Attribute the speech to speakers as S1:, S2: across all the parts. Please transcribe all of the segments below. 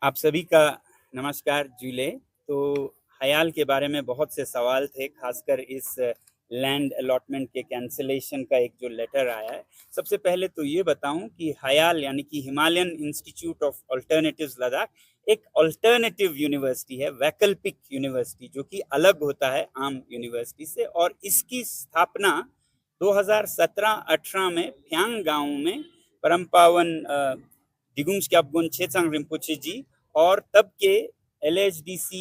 S1: आप सभी का नमस्कार जूले। तो हयाल के बारे में बहुत से सवाल थे, खासकर इस लैंड अलॉटमेंट के कैंसिलेशन का एक जो लेटर आया है। सबसे पहले तो ये बताऊं कि हयाल यानी कि Himalayan institute of alternatives Ladakh एक अल्टरनेटिव यूनिवर्सिटी है, वैकल्पिक यूनिवर्सिटी, जो कि अलग होता है आम यूनिवर्सिटी से। और इसकी स्थापना 2017-18 में फ्यांग गांव में परम पावन दिगुंग ग्याब्गोन छेसांग रिम्पोचे जी और तब के LHDC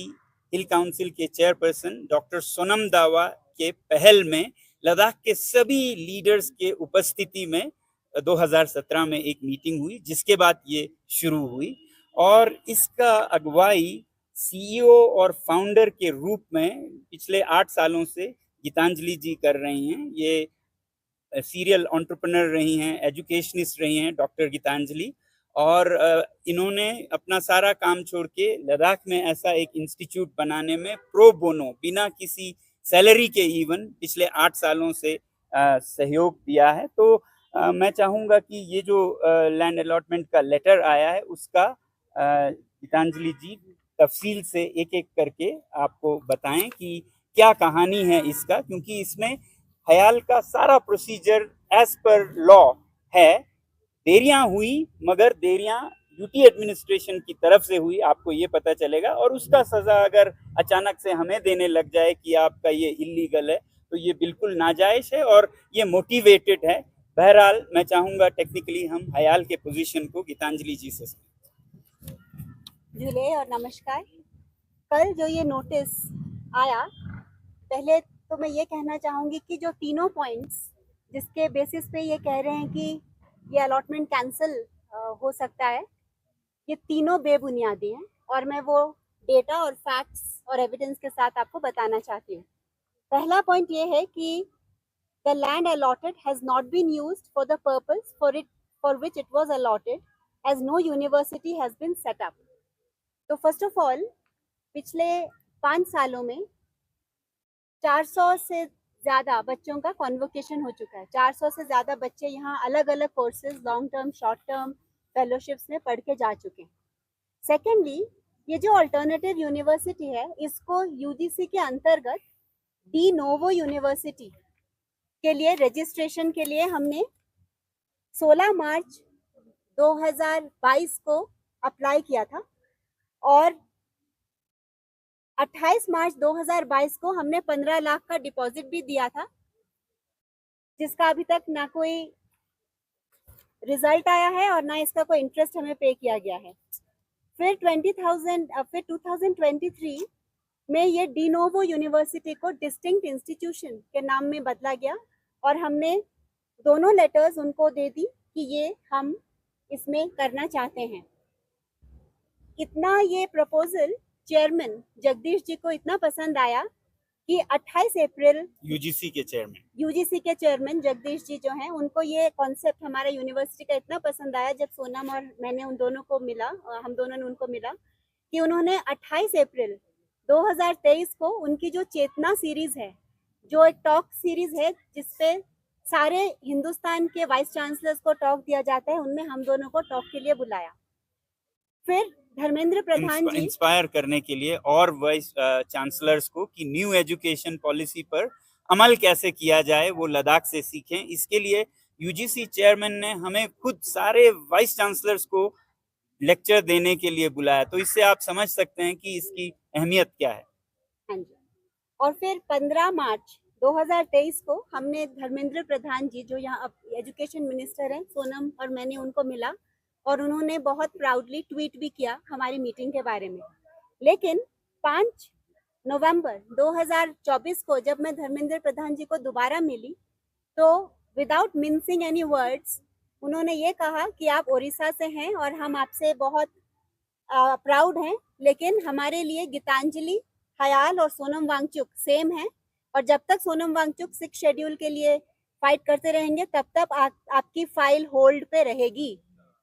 S1: हिल काउंसिल के चेयरपर्सन डॉक्टर सोनम दावा के पहल में लद्दाख के सभी लीडर्स के उपस्थिति में 2017 में एक मीटिंग हुई, जिसके बाद ये शुरू हुई। और इसका अगुवाई CEO और फाउंडर के रूप में पिछले 8 सालों से गीतांजलि जी कर रही हैं। ये सीरियल एंटरप्रेन्योर रही हैं, एजुकेशनिस्ट रही हैं डॉक्टर गीतांजलि। और इन्होंने अपना सारा काम छोड़ के लद्दाख में ऐसा एक इंस्टीट्यूट बनाने में प्रो बोनो, बिना किसी सैलरी के इवन, पिछले 8 सालों से सहयोग दिया है। तो मैं चाहूँगा कि ये जो लैंड अलॉटमेंट का लेटर आया है उसका गीतांजलि जी तफसील से एक एक करके आपको बताएं कि क्या कहानी है इसका, क्योंकि इसमें हयाल का सारा प्रोसीजर एज पर लॉ है। देरियां हुई, मगर देरियां यूटी एडमिनिस्ट्रेशन की तरफ से हुई, आपको ये पता चलेगा। और उसका सजा अगर अचानक से हमें देने लग जाए कि आपका ये इलीगल है, तो ये बिल्कुल नाजायज है और ये मोटिवेटेड है। बहरहाल मैं चाहूंगा टेक्निकली हम हयाल के पोजीशन को गीतांजलि जी से
S2: जुले और नमस्कार। कल जो ये नोटिस आया, पहले तो मैं ये कहना चाहूँगी कि जो तीनों पॉइंट्स जिसके बेसिस पे ये कह रहे हैं कि ये अलॉटमेंट कैंसिल हो सकता है, ये तीनों बेबुनियादी हैं और मैं वो डेटा और फैक्ट्स और एविडेंस के साथ आपको बताना चाहती हूँ। पहला पॉइंट ये है कि the land allotted has not been used for the purpose for which it was allotted, as no university has been set up. तो फर्स्ट ऑफ ऑल, पिछले 5 सालों में 400 से ज़्यादा बच्चों का कॉन्वोकेशन हो चुका है। 400 से ज़्यादा बच्चे यहाँ अलग अलग courses, long term, short term fellowships में पढ़ के जा चुके हैं। सेकेंडली, ये जो अल्टरनेटिव यूनिवर्सिटी है, इसको UGC के अंतर्गत डी नोवो यूनिवर्सिटी के लिए रजिस्ट्रेशन के लिए हमने 16 मार्च 2022 को अप्लाई किया था और 28 मार्च 2022 को हमने 15 लाख का डिपॉजिट भी दिया था, जिसका अभी तक ना कोई रिजल्ट आया है और ना इसका कोई इंटरेस्ट हमें पे किया गया है। फिर 2023 में ये डी नोवो यूनिवर्सिटी को डिस्टिंक्ट इंस्टीट्यूशन के नाम में बदला गया और हमने दोनों लेटर्स उनको दे दी कि ये हम इसमें करना चाहते हैं। इतना ये प्रपोजल चेयरमैन जगदीश जी को इतना पसंद आया कि 28 अप्रैल
S1: यूजीसी के
S2: चेयरमैन जगदीश जी जो हैं, उनको ये कॉन्सेप्ट हमारा यूनिवर्सिटी का इतना पसंद आया, जब सोनम और मैंने उन दोनों को मिला, हम दोनों ने उनको मिला, कि उन्होंने 28 अप्रैल 2023 को उनकी जो चेतना सीरीज है, जो एक टॉक सीरीज है जिसपे सारे हिंदुस्तान के वाइस चांसलर्स को टॉक दिया जाता है, उनमें हम दोनों को टॉक के लिए बुलाया। फिर धर्मेंद्र प्रधान जी
S1: इंस्पायर करने के लिए और वाइस चांसलर्स को कि न्यू एजुकेशन पॉलिसी पर अमल कैसे किया जाए, वो लद्दाख से सीखें। इसके लिए यूजीसी चेयरमैन ने हमें खुद सारे वाइस चांसलर्स को लेक्चर देने के लिए बुलाया। तो इससे आप समझ सकते हैं कि इसकी अहमियत क्या है।
S2: हाँ जी। और फिर 15 मार्च 2023 को हमने धर्मेंद्र प्रधान जी, जो यहाँ एजुकेशन मिनिस्टर हैं, सोनम और मैंने उनको मिला और उन्होंने बहुत प्राउडली ट्वीट भी किया हमारी मीटिंग के बारे में। लेकिन 5 नवंबर 2024 को जब मैं धर्मेंद्र प्रधान जी को दोबारा मिली, तो विदाउट मिंसिंग एनी वर्ड्स उन्होंने ये कहा कि आप उड़ीसा से हैं और हम आपसे बहुत प्राउड हैं, लेकिन हमारे लिए गीतांजलि, हयाल और सोनम वांगचुक सेम है और जब तक सोनम वांगचुक 6 शेड्यूल के लिए फाइट करते रहेंगे, तब तक आपकी फाइल होल्ड पे रहेगी।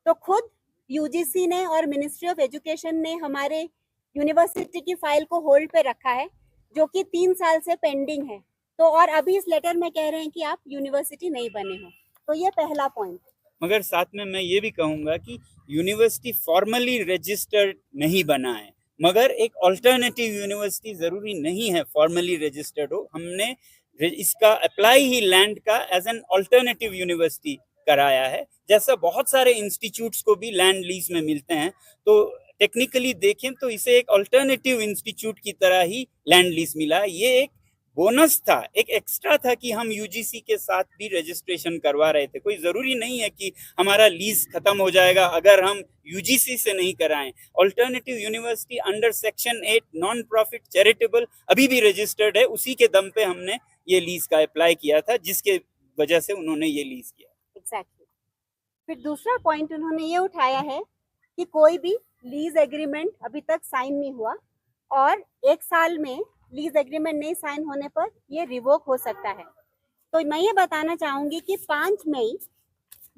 S2: तो खुद यूजीसी ने और मिनिस्ट्री ऑफ एजुकेशन ने हमारे यूनिवर्सिटी की फाइल को होल्ड पे रखा है, जो कि 3 साल से पेंडिंग है। तो और अभी इस लेटर में कह रहे हैं कि आप यूनिवर्सिटी नहीं बने हो। तो ये पहला पॉइंट।
S1: मगर साथ में मैं ये भी कहूँगा कि यूनिवर्सिटी फॉर्मली रजिस्टर्ड नहीं बना है, मगर एक अल्टरनेटिव यूनिवर्सिटी ज़रूरी नहीं है फॉर्मली रजिस्टर्ड हो। हमने इसका अप्लाई ही लैंड का एज एन अल्टरनेटिव यूनिवर्सिटी कराया है। जैसा बहुत सारे इंस्टीट्यूट्स को भी लैंड लीज में मिलते हैं, तो टेक्निकली देखें तो इसे एक अल्टरनेटिव इंस्टीट्यूट की तरह ही लैंड लीज मिला है। ये एक बोनस था, एक एक्स्ट्रा था कि हम यूजीसी के साथ भी रजिस्ट्रेशन करवा रहे थे। कोई ज़रूरी नहीं है कि हमारा लीज खत्म हो जाएगा अगर हम यूजीसी से नहीं कराएं। Alternative university under section 8 non profit charitable अभी भी रजिस्टर्ड है, उसी के दम पे हमने ये लीज का अप्लाई किया था, जिसके वजह से उन्होंने ये लीज किया।
S2: एग्जैक्टली। फिर दूसरा पॉइंट उन्होंने ये उठाया है कि कोई भी लीज एग्रीमेंट अभी तक साइन नहीं हुआ और 1 साल में लीज एग्रीमेंट नहीं साइन होने पर ये रिवोक हो सकता है। तो मैं ये बताना चाहूँगी कि 5 मई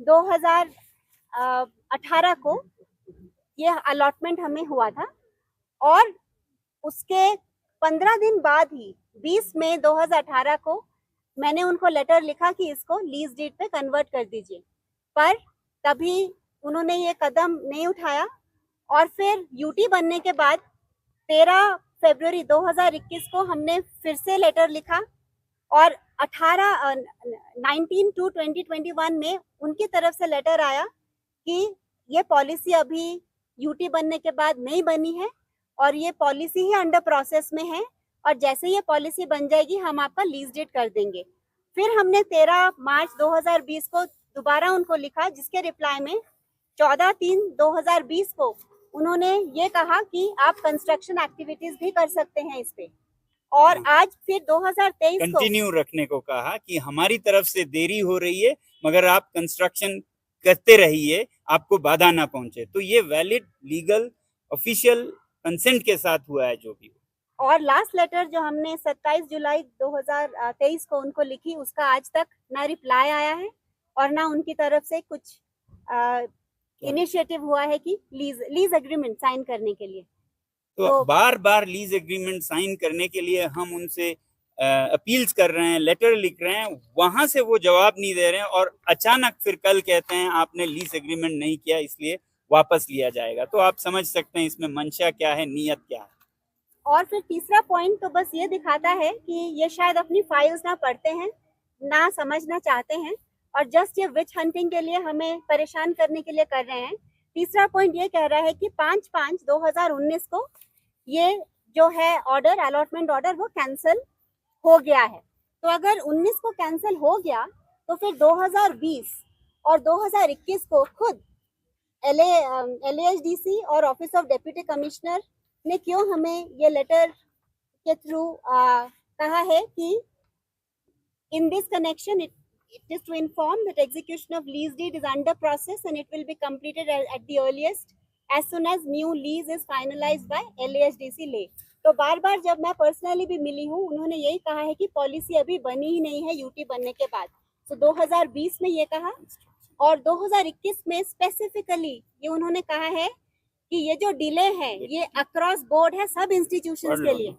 S2: 2018 को ये अलॉटमेंट हमें हुआ था और उसके 15 दिन बाद ही 20 मई 2018 को मैंने उनको लेटर लिखा कि इसको लीज डीड पे कन्वर्ट कर दीजिए, पर तभी उन्होंने ये कदम नहीं उठाया। और फिर यूटी बनने के बाद 13 फरवरी 2021 को हमने फिर से लेटर लिखा और 19 टू 2021 में उनकी तरफ से लेटर आया कि ये पॉलिसी अभी यूटी बनने के बाद नहीं बनी है और ये पॉलिसी ही अंडर प्रोसेस में है और जैसे ये पॉलिसी बन जाएगी हम आपका लीज डेट कर देंगे। फिर हमने 13 मार्च 2020 को दोबारा उनको लिखा, जिसके रिप्लाई में 14/3/2020 को उन्होंने ये कहा कि आप कंस्ट्रक्शन एक्टिविटीज भी कर सकते हैं इस पे। और आज फिर 2023 को
S1: कंटिन्यू रखने को कहा कि हमारी तरफ से देरी हो रही है मगर आप कंस्ट्रक्शन करते रहिए, आपको बाधा ना पहुंचे। तो ये वैलिड लीगल ऑफिशियल कंसेंट के साथ हुआ है जो भी।
S2: और लास्ट लेटर जो हमने 27 जुलाई 2023 को उनको लिखी, उसका आज तक ना रिप्लाई आया है और ना उनकी तरफ से कुछ इनिशिएटिव हुआ है कि लीज एग्रीमेंट साइन करने के लिए।
S1: तो बार बार लीज एग्रीमेंट साइन करने के लिए हम उनसे अपील्स कर रहे हैं, लेटर लिख रहे हैं, वहां से वो जवाब नहीं दे रहे हैं और अचानक फिर कल कहते हैं आपने लीज एग्रीमेंट नहीं किया इसलिए वापस लिया जाएगा। तो आप समझ सकते हैं इसमें मंशा क्या है, नीयत क्या है।
S2: और फिर तीसरा पॉइंट तो बस ये दिखाता है कि ये शायद अपनी फाइल्स ना पढ़ते हैं, ना समझना चाहते हैं और जस्ट ये विच हंटिंग के लिए हमें परेशान करने के लिए कर रहे हैं। तीसरा पॉइंट ये कह रहा है कि 5/5/2019 को ये जो है ऑर्डर, अलॉटमेंट ऑर्डर, वो कैंसिल हो गया है। तो अगर 19 को कैंसिल हो गया तो फिर 2020 और 2021 को खुद LASDC और ऑफिस ऑफ डेप्यूटी कमिश्नर ने क्यों हमें ये लेटर के थ्रू कहा है कि in this connection it is to inform that execution of lease deed is under process and it will be completed at the earliest as soon as new lease is finalized by LASDC ले। तो बार बार जब मैं personally भी मिली हूँ उन्होंने यही कहा है कि पॉलिसी अभी बनी ही नहीं है यूटी बनने के बाद। तो 2020 में ये कहा और 2021 में स्पेसिफिकली ये उन्होंने कहा है कि ये जो डिले है ये अक्रॉस बोर्ड है सब इंस्टीट्यूशंस के लिए।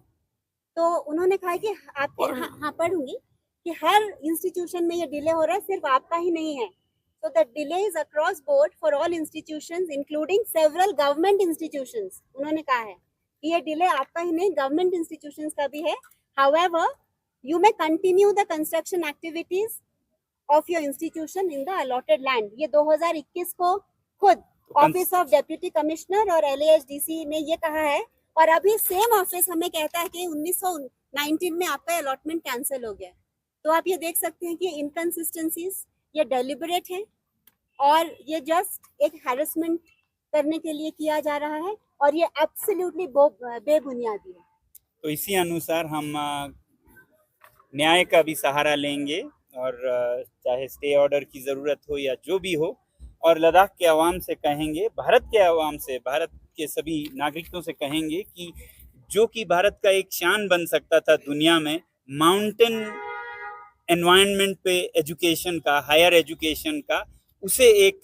S2: तो उन्होंने कहा कि आपके हाँ पढ़ूंगी कि हर इंस्टीट्यूशन में ये डिले हो रहा है, सिर्फ आपका ही नहीं है। So the delay is across board for all institutions including several government institutions। उन्होंने कहा है कि ये डिले आपका ही नहीं, गवर्नमेंट इंस्टीट्यूशंस का भी है। However, you may continue the construction activities of your institution in the allotted land। ये 2021 को खुद ऑफिस ऑफ डेप्यूटी कमिश्नर और LASDC ने ये कहा है और अभी सेम ऑफिस हमें कहता है कि 1919 में आपका अलॉटमेंट कैंसिल हो गया। तो आप ये देख सकते हैं कि इनकंसिस्टेंसीज ये डेलिबरेट है और ये जस्ट एक हैरेसमेंट करने के लिए किया जा रहा है और ये एब्सोल्युटली बेबुनियादी है।
S1: तो इसी अनुसार हम न्याय का भी सहारा लेंगे और चाहे स्टे ऑर्डर की ज़रूरत हो या जो भी हो, और लद्दाख के अवाम से कहेंगे, भारत के अवाम से, भारत के सभी नागरिकों से कहेंगे कि जो कि भारत का एक शान बन सकता था दुनिया में, माउंटेन एनवायरनमेंट पे एजुकेशन का, हायर एजुकेशन का, उसे एक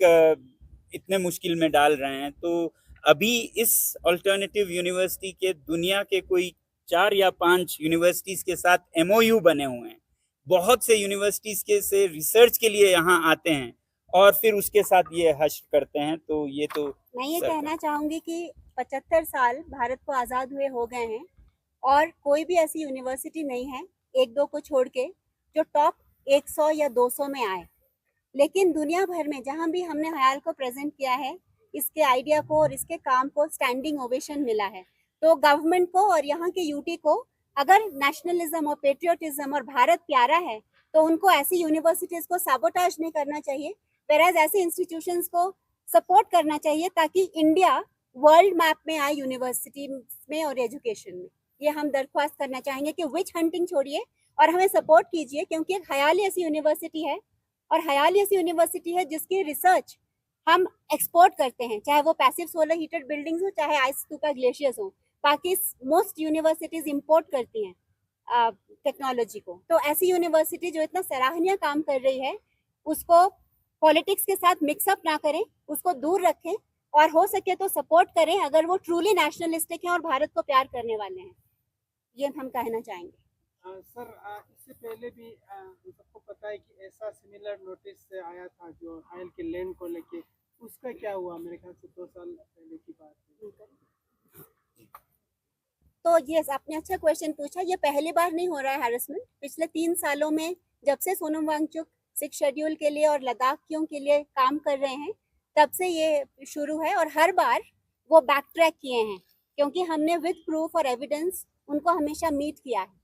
S1: इतने मुश्किल में डाल रहे हैं। तो अभी इस अल्टरनेटिव यूनिवर्सिटी के दुनिया के कोई 4 या 5 यूनिवर्सिटीज़ के साथ MOU बने हुए हैं। बहुत से यूनिवर्सिटीज़ के से रिसर्च के लिए यहाँ आते हैं और फिर उसके साथ ये हश्र करते हैं, तो ये तो
S2: मैं ये
S1: सरकार-
S2: कहना चाहूंगी कि 75 साल भारत को आज़ाद हुए हो गए हैं और कोई भी ऐसी यूनिवर्सिटी नहीं है, एक दो को छोड़ के, जो टॉप 100 या 200 में आए। लेकिन दुनिया भर में जहाँ भी हमने ख्याल को प्रेजेंट किया है, इसके आइडिया को और इसके काम को स्टैंडिंग ओवेशन मिला है। तो गवर्नमेंट को और यहाँ के यूटी को अगर नेशनलिज्म और पेट्रियोटिज्म और भारत प्यारा है, तो उनको ऐसी यूनिवर्सिटीज को साबोटाज नहीं करना चाहिए, वेराज ऐसे इंस्टीट्यूशंस को सपोर्ट करना चाहिए ताकि इंडिया वर्ल्ड मैप में आए यूनिवर्सिटी में और एजुकेशन में। ये हम दरख्वास्त करना चाहेंगे कि विच हंटिंग छोड़िए और हमें सपोर्ट कीजिए, क्योंकि एक ख्याल ऐसी यूनिवर्सिटी है और ख्याल ऐसी यूनिवर्सिटी है जिसकी रिसर्च हम एक्सपोर्ट करते हैं, चाहे वो पैसिव सोलर हीटेड बिल्डिंग्स हो, चाहे आइस स्तूपा ग्लेशियर्स हो। बाकी मोस्ट यूनिवर्सिटीज इंपोर्ट करती हैं टेक्नोलॉजी को। तो ऐसी यूनिवर्सिटी जो इतना सराहनीय काम कर रही है, उसको पॉलिटिक्स के साथ मिक्सअप ना करें, उसको दूर रखें और हो सके तो सपोर्ट करें अगर वो ट्रूली नेशनलिस्टिक हैं और भारत को प्यार करने वाले हैं। ये हम कहना चाहेंगे।
S3: सर, इससे पहले भी सबको पता है कि ऐसा सिमिलर नोटिस आया था जो हायल के लैंड को लेके, उसका क्या हुआ? मेरे ख्याल से 2 साल पहले की बात है।
S2: तो ये आपने अच्छा क्वेश्चन पूछा। ये पहली बार नहीं हो रहा है हैरेसमेंट। पिछले 3 सालों में जब से सोनम वांगचुक 6 शेड्यूल के लिए और लद्दाखियों के लिए काम कर रहे हैं, तब से ये शुरू है और हर बार वो बैक ट्रैक किए हैं, क्योंकि हमने विद प्रूफ और एविडेंस उनको हमेशा मीट किया है।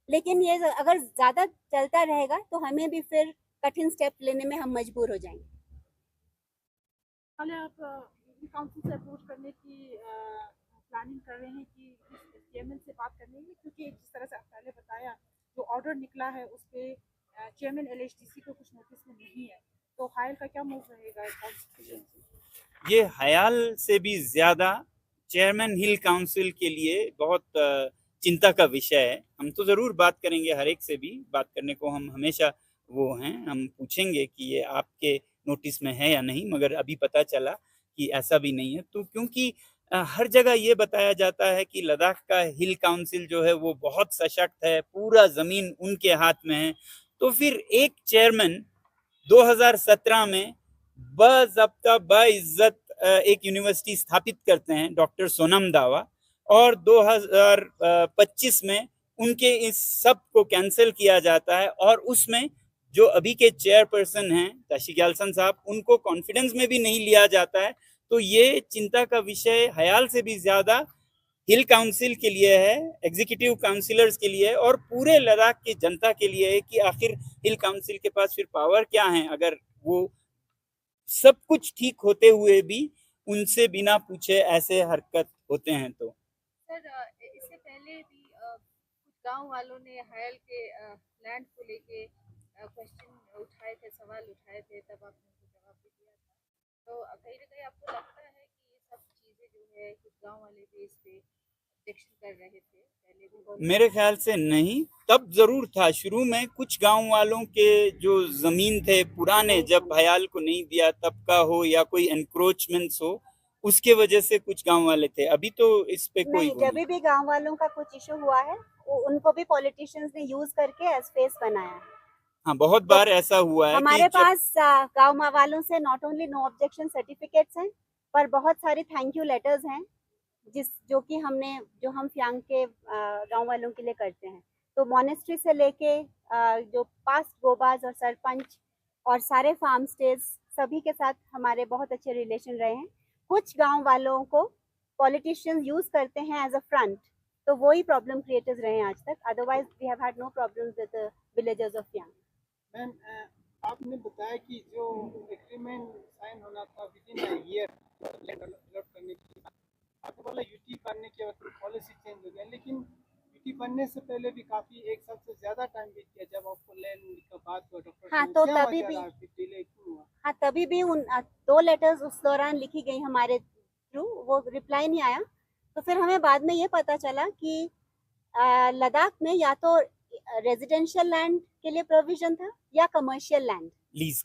S2: लेकिन ये अगर ज़्यादा चलता रहेगा तो हमें भी फिर कठिन स्टेप लेने में हम मजबूर हो जाएंगे।
S4: पहले आप काउंसिल से अप्रोच करने की प्लानिंग कर रहे हैं कि चेयरमैन से बात करने की, क्योंकि जिस तरह से आप पहले बताया, जो ऑर्डर निकला है उस पर चेयरमैन एलएचडीसी को कुछ नोटिस में नहीं है, तो हायल का क्या मूव रहेगा?
S1: ये हयाल से भी ज्यादा चेयरमैन हिल काउंसिल के लिए बहुत चिंता का विषय है। हम तो जरूर बात करेंगे, हर एक से भी बात करने को हम हमेशा वो हैं। हम पूछेंगे कि ये आपके नोटिस में है या नहीं, मगर अभी पता चला कि ऐसा भी नहीं है। तो क्योंकि हर जगह ये बताया जाता है कि लद्दाख का हिल काउंसिल जो है वो बहुत सशक्त है, पूरा जमीन उनके हाथ में है, तो फिर एक चेयरमैन 2017 में बाज़ाब्ता बाइज्जत एक यूनिवर्सिटी स्थापित करते हैं, डॉक्टर सोनम दावा, और 2025 में उनके इस सब को कैंसिल किया जाता है और उसमें जो अभी के चेयरपर्सन हैं ताशी ग्याल्सन साहब, उनको कॉन्फिडेंस में भी नहीं लिया जाता है। तो ये चिंता का विषय हयाल से भी ज्यादा हिल काउंसिल के लिए है, एग्जीक्यूटिव काउंसिलर्स के लिए और पूरे लद्दाख की जनता के लिए है कि आखिर हिल काउंसिल के पास फिर पावर क्या है, अगर वो सब कुछ ठीक होते हुए भी उनसे बिना पूछे ऐसे हरकत होते हैं। तो
S4: सर, इससे पहले भी कुछ गांव वालों ने हायल के लैंड को लेके क्वेश्चन उठाए थे, सवाल उठाए थे, तब आपने उनको जवाब भी दिया था। तो कहीं ना कहीं आपको लगता है कि ये सब चीज़ें जो है कुछ गांव वाले भी इस पे ऑब्जेक्शन कर रहे थे पहले भी?
S1: मेरे ख्याल से नहीं, तब जरूर था शुरू में कुछ गांव वालों के जो जमीन थे पुराने, जब हयाल को नहीं दिया तब का हो या कोई एनक्रोचमेंट्स हो, उसके वजह से कुछ गांव वाले थे। अभी तो इस पे कोई
S2: नहीं, जब भी गांव वालों का कुछ इशू हुआ है, उनको भी पॉलिटिशियंस ने यूज करके एज फेस बनाया है।
S1: हाँ, बहुत बार ऐसा हुआ है।
S2: हमारे पास गांव वालों से not only no objection certificates हैं, पर बहुत सारे थैंक यू लेटर्स हैं जो हम फ्यांग के गांव वालों के लिए करते हैं। तो मॉनेस्ट्री से लेके जो पास्ट गोबाज और सरपंच और सारे फार्म स्टेज सभी के साथ हमारे बहुत अच्छे रिलेशन रहे हैं। कुछ गांव वालों को पॉलिटिशियंस यूज करते हैं एज अ फ्रंट, तो वही प्रॉब्लम क्रिएटर्स रहे हैं आज तक। Otherwise we have had no problems with the villagers of Phyang.
S3: Ma'am, आपने बताया कि जो एग्रीमेंट साइन होना था within a year land allot करने की, आपको बोला यूटी बनने के बाद पॉलिसी चेंज हो गया, लेकिन यूटी बनने से पहले भी काफी 1 साल से ज्यादा टाइम बीत गया जब आपको लैंड का बात हुआ डॉक्टर।
S2: हाँ, तो तभी भी
S3: डिले क्यों हुआ?
S2: हाँ, तभी भी उन 2 लेटर्स उस दौरान लिखी गई हमारे थ्रू, वो रिप्लाई नहीं आया। तो फिर हमें बाद में ये पता चला कि लद्दाख में या तो रेजिडेंशियल लैंड के लिए प्रोविजन था या कमर्शियल लैंड लीज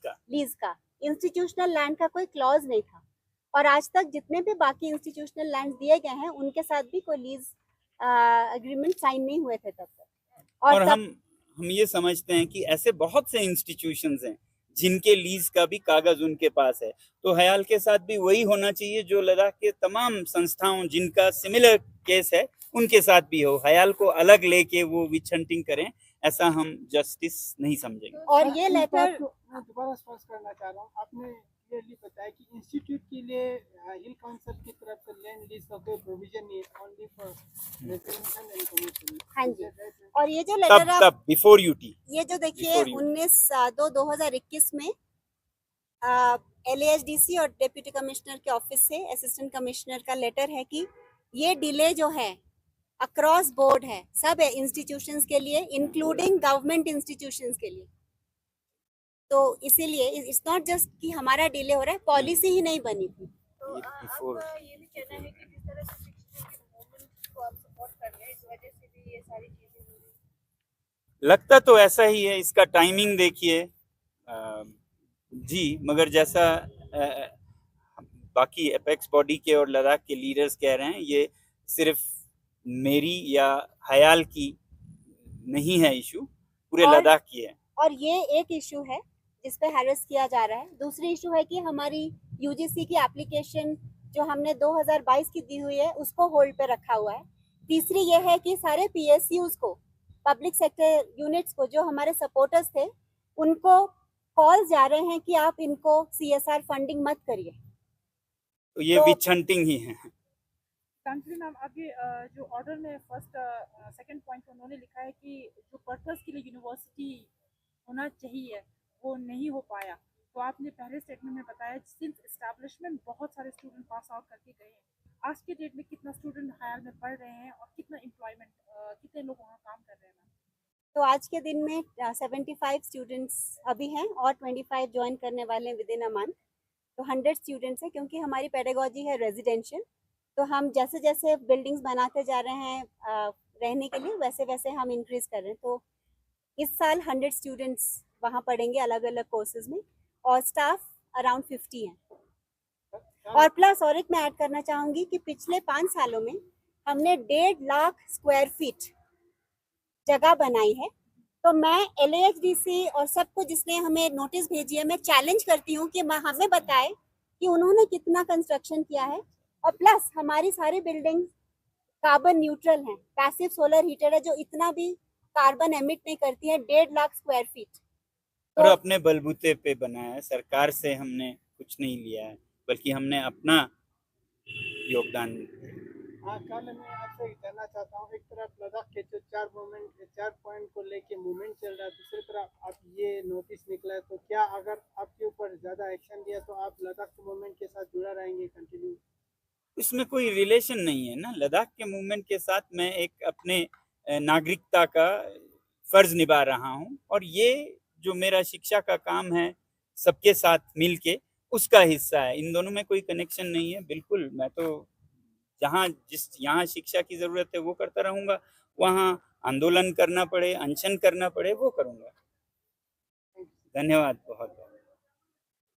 S2: का। इंस्टीट्यूशनल लैंड का कोई क्लॉज नहीं था। और आज तक जितने भी बाकी इंस्टीट्यूशनल लैंड दिए गए हैं, उनके साथ भी कोई लीज एग्रीमेंट साइन नहीं हुए थे तब तक।
S1: और हम ये समझते हैं कि ऐसे बहुत से इंस्टीट्यूशंस हैं जिनके लीज का भी कागज उनके पास है। तो हयाल के साथ भी वही होना चाहिए जो लद्दाख के तमाम संस्थाओं जिनका सिमिलर केस है उनके साथ भी हो। हयाल को अलग लेके वो विच हंटिंग करें, ऐसा हम जस्टिस नहीं समझेंगे।
S2: और ये
S3: इस
S2: लेटर
S3: बात को मैं दोबारा स्पष्ट करना चाह रहा हूँ। आपने क्लियरली बताया कि इंस्टीट्यूट के लिए हिल काउंसिल की तरफ से लैंड लीज का कोई प्रोविजन नहीं है, only for residential and commercial.
S2: हाँ जी। और ये जो लेटर आप
S1: तब बिफोर यूटी,
S2: ये जो देखिए 19/2/2021 में LAHDC और डिप्टी कमिश्नर के ऑफिस से असिस्टेंट कमिश्नर का लेटर है कि ये डिले जो है अक्रॉस बोर्ड है, सब इंस्टीट्यूशंस के लिए, इंक्लूडिंग गवर्नमेंट इंस्टीट्यूशंस के लिए। तो इसीलिए इट्स नॉट जस्ट कि हमारा डिले हो रहा है, पॉलिसी ही नहीं बनी थी।
S4: तो आपका ये भी कहना है कि जिस तरह से 60 के मूवमेंट को आप सपोर्ट कर रहे हैं, इस वजह से भी ये सारी चीजें हो रही हैं?
S1: लगता तो ऐसा ही है। इसका टाइमिंग देखिए जी, मगर जैसा बाकी एपेक्स बॉडी के और लद्दाख के लीडर्स कह रहे हैं, ये सिर्फ मेरी या हयाल की नहीं है इशू, पूरे लद्दाख की है।
S2: और ये एक इशू है जिस पे हैरेस किया जा रहा है। दूसरी इशू है कि हमारी यूजीसी की एप्लीकेशन जो हमने 2022 की दी हुई है उसको होल्ड पे रखा हुआ है। तीसरी ये है कि सारे PSUs को, पब्लिक सेक्टर यूनिट्स को, जो हमारे सपोर्टर्स थे, उनको कॉल जा रहे हैं कि आप इनको CSR फंडिंग मत करिए।
S1: तो ये विच हंटिंग ही है।
S5: कांचली मैम, आगे जो ऑर्डर में फर्स्ट सेकंड पॉइंट उन्होंने लिखा है कि जो पर्पस के लिए यूनिवर्सिटी होना चाहिए वो नहीं हो पाया। तो आपने पहले स्टेटमेंट में बताया सिंस एस्टैब्लिशमेंट बहुत सारे स्टूडेंट पास आउट करके गए हैं। आज के डेट में कितना स्टूडेंट हयाल में पढ़ रहे हैं और कितना एम्प्लॉयमेंट, कितने लोग वहाँ काम कर रहे हैं?
S2: तो आज के दिन में 75 स्टूडेंट्स अभी हैं और 25 ज्वाइन करने वाले हैं विद इन अ मंथ। तो 100 स्टूडेंट्स हैं, क्योंकि हमारी पेडागोजी है रेजिडेंशियल। तो हम जैसे जैसे बिल्डिंग्स बनाते जा रहे हैं रहने के लिए, वैसे वैसे हम इंक्रीज कर रहे हैं। तो इस साल 100 स्टूडेंट्स वहाँ पढ़ेंगे अलग अलग कोर्सेज में, और स्टाफ अराउंड 50 हैं। और प्लस और एक मैं ऐड करना चाहूँगी कि पिछले 5 सालों में हमने 1.5 लाख स्क्वायर फीट जगह बनाई है। तो मैं LAHDC और सबको जिसने हमें नोटिस भेजी है, मैं चैलेंज करती हूँ कि हमें बताए कि उन्होंने कितना कंस्ट्रक्शन किया है। और प्लस हमारी सारी बिल्डिंग कार्बन न्यूट्रल हैं, पैसिव सोलर हीटर है जो इतना भी कार्बन एमिट नहीं करती है। 1.5 लाख स्क्वायर फीट
S1: और अपने बलबूते पे बनाया है, सरकार से हमने कुछ नहीं लिया है, बल्कि हमने अपना योगदान।
S3: हाँ, कल मैं आपसे जानना चाहता हूँ, एक तरफ लद्दाख के जो 4 पॉइंट को लेके मूवमेंट चल रहा है, दूसरी तरफ आप ये नोटिस निकला है, तो क्या अगर आपके ऊपर ज़्यादा एक्शन लिया तो आप लद्दाख के मूवमेंट के साथ जुड़ा रहेंगे कंटिन्यू?
S1: इसमें कोई रिलेशन नहीं है ना। लद्दाख के मूवमेंट के साथ मैं एक अपने नागरिकता का फर्ज निभा रहा हूँ, और ये जो मेरा शिक्षा का काम है सबके साथ मिलके, उसका हिस्सा है। इन दोनों में कोई कनेक्शन नहीं है। बिल्कुल, मैं तो यहाँ शिक्षा की जरूरत है वो करता रहूंगा, वहाँ आंदोलन करना पड़े, अनशन करना पड़े, वो करूंगा। धन्यवाद बहुत बहुत।